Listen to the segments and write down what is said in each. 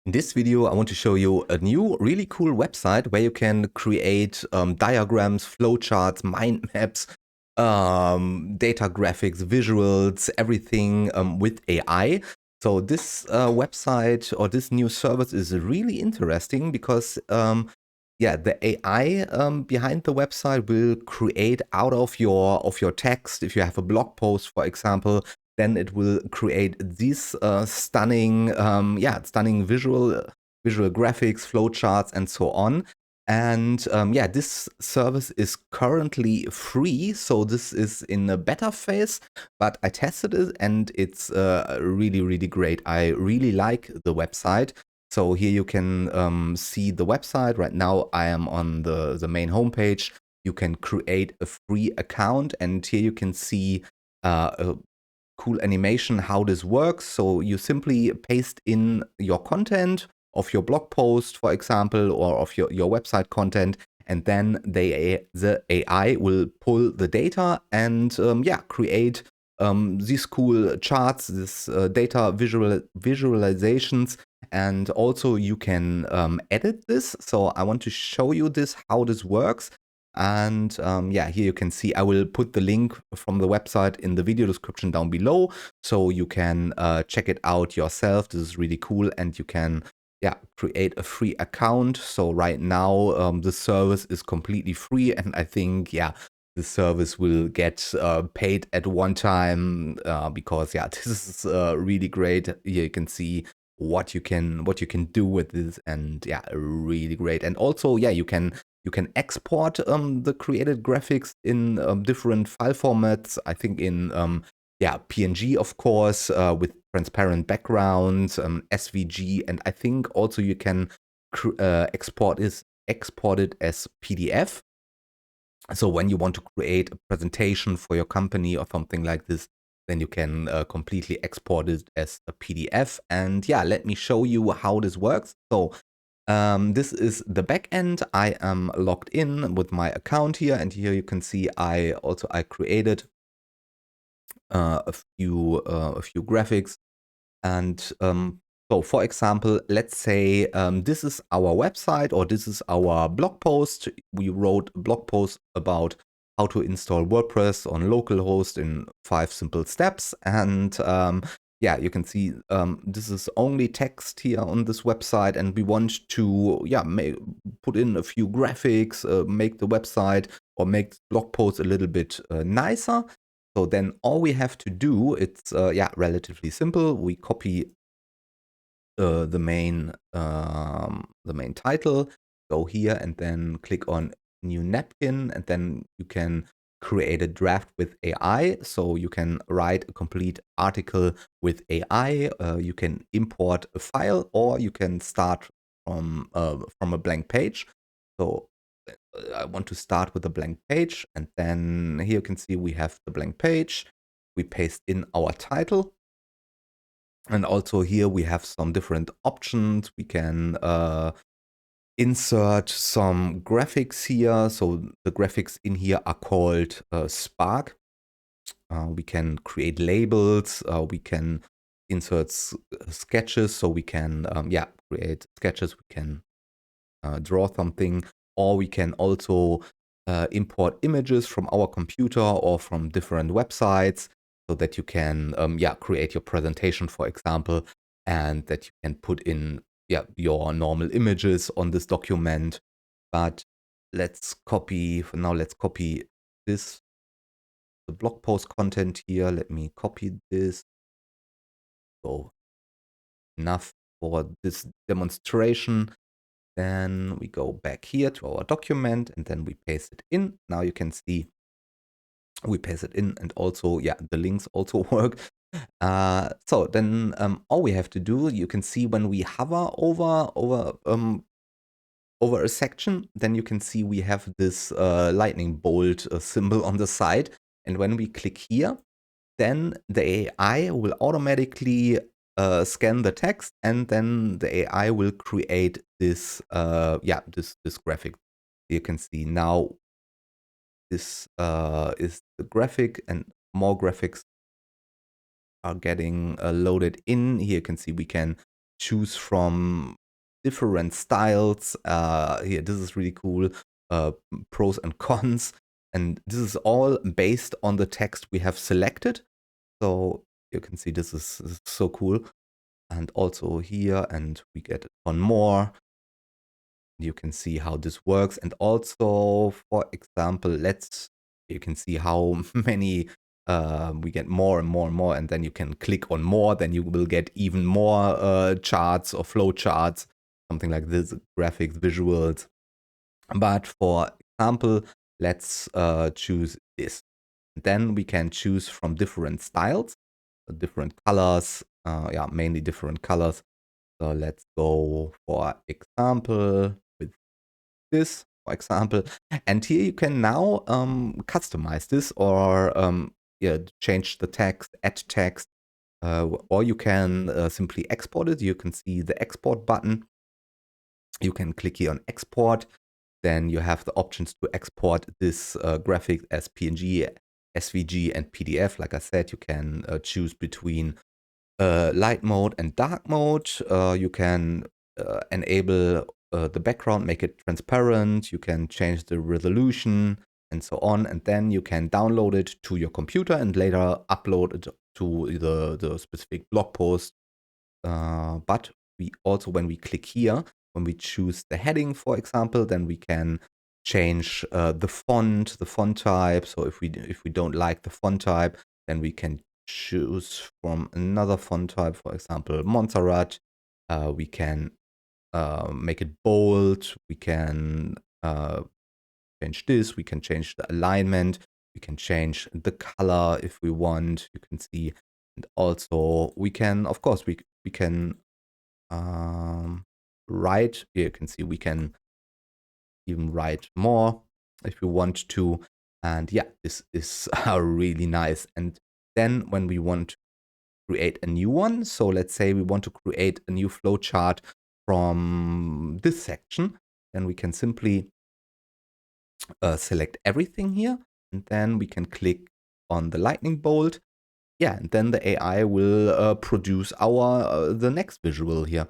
In this video, I want to show you a new really cool website where you can create diagrams, flowcharts, mind maps, data graphics, visuals, everything with AI. So this website or this new service is really interesting because yeah, the AI behind the website will create out of your text. If you have a blog post, for example, then it will create these stunning, stunning visual graphics, flowcharts, and so on. And yeah, this service is currently free, so this is in a beta phase. But I tested it, and it's really, really great. I really like the website. So here you can see the website. Right now I am on the main homepage. You can create a free account, and here you can see a cool animation how this works. So you simply paste in your content of your blog post, for example, or of your website content, and then the AI will pull the data and create these cool charts, this data visualizations. And also you can edit this. So I want to show you this, how this works. And yeah, here you can see I will put the link from the website in the video description down below, so you can check it out yourself. This is really cool, and you can create a free account. So right now the service is completely free, and I think the service will get paid at one time because this is really great. Here you can see what you can do with this, and really great. And also you can export the created graphics in different file formats. I think in PNG, of course, with transparent backgrounds, SVG, and I think also you can export it as PDF. So when you want to create a presentation for your company or something like this, then you can completely export it as a PDF. And let me show you how this works. So this is the back end. I am logged in with my account here, and here you can see I created a few graphics. And so, for example, let's say this is our website, or this is our blog post. We wrote a blog post about how to install WordPress on localhost in 5 simple steps. And you can see this is only text here on this website, and we want to put in a few graphics, make the website or make the blog post a little bit nicer. So then all we have to do, it's relatively simple. We copy the main title, go here and then click on new napkin, and then you can create a draft with AI. So you can write a complete article with AI. You can import a file, or you can start from a blank page. So I want to start with a blank page, and then here you can see we have the blank page. We paste in our title, and also here we have some different options. We can insert some graphics here. So the graphics in here are called Spark. We can create labels. We can insert sketches. So we can create sketches. We can draw something, or we can also import images from our computer or from different websites, so that you can create your presentation, for example, and that you can put in your normal images on this document. But let's copy this, the blog post content here. Let me copy this. So enough for this demonstration. Then we go back here to our document, and then we paste it in. Now you can see we paste it in, and also the links also work. So then all we have to do, you can see when we hover over a section, then you can see we have this lightning bolt symbol on the side. And when we click here, then the AI will automatically scan the text, and then the AI will create this this graphic. You can see now this is the graphic, and more graphics are getting loaded in. Here you can see we can choose from different styles. Here, this is really cool. Pros and cons. And this is all based on the text we have selected. So you can see this is so cool. And also here, and we get one more. You can see how this works. And also, for example, you can see how many we get more and more and more, and then you can click on more, then you will get even more charts or flow charts, something like this, graphics, visuals. But for example, let's choose this. Then we can choose from different styles, different colors, yeah, mainly different colors. So let's go for example with this, for example. And here you can now customize this or yeah, change the text, add text, or you can simply export it. You can see the export button. You can click here on export. Then you have the options to export this graphic as PNG, SVG, and PDF. Like I said, you can choose between light mode and dark mode. You can enable the background, make it transparent. You can change the resolution and so on. And then you can download it to your computer and later upload it to the specific blog post. But we also, when we click here, when we choose the heading, for example, then we can change the font type. So if we don't like the font type, then we can choose from another font type, for example, Montserrat. We can make it bold. We can change this. We can change the alignment. We can change the color if we want. You can see, and also we can, of course, we can write. Here you can see we can even write more if we want to. And yeah, this is really nice. And then when we want to create a new one, so let's say we want to create a new flowchart from this section, then we can simply select everything here, and then we can click on the lightning bolt. Yeah, and then the AI will produce the next visual here,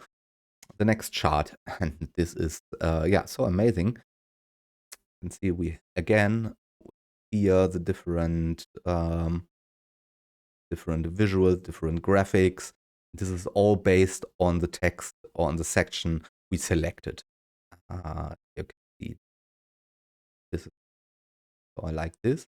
the next chart. And this is yeah, so amazing. You can see we again here the different visuals, different graphics. This is all based on the text or on the section we selected. You can see this is, so I like this.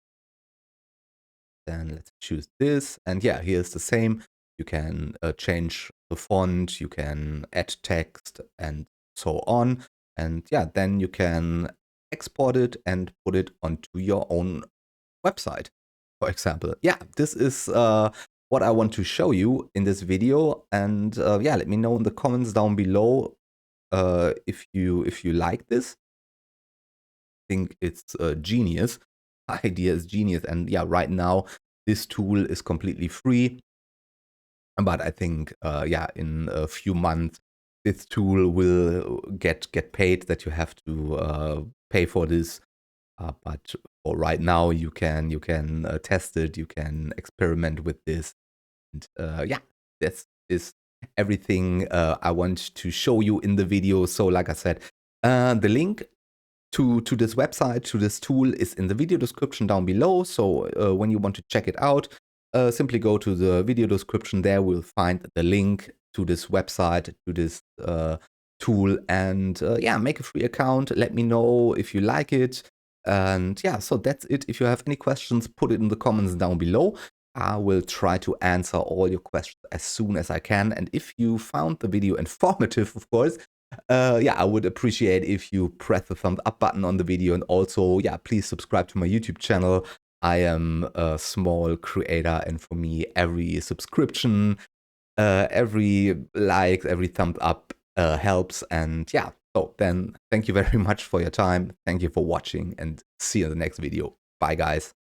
Then let's choose this, and yeah, here's the same. You can change the font, you can add text, and so on. And yeah, then you can export it and put it onto your own website, for example. Yeah, this is what I want to show you in this video. And yeah, let me know in the comments down below if you like this. I think it's genius. Idea is genius. And yeah, right now this tool is completely free. But I think yeah, in a few months this tool will get paid, that you have to pay for this. But for right now, you can test it, you can experiment with this. And yeah, this is everything I want to show you in the video. So like I said, the link to this website, to this tool, is in the video description down below. So when you want to check it out, simply go to the video description. There we'll find the link to this website, to this tool, and yeah, make a free account. Let me know if you like it. And yeah, so that's it. If you have any questions, put it in the comments down below. I will try to answer all your questions as soon as I can. And if you found the video informative, of course, yeah, I would appreciate if you press the thumbs up button on the video. And also, yeah, please subscribe to my YouTube channel. I am a small creator, and for me, every subscription, every like, every thumbs up helps. And yeah, so then thank you very much for your time. Thank you for watching, and see you in the next video. Bye, guys.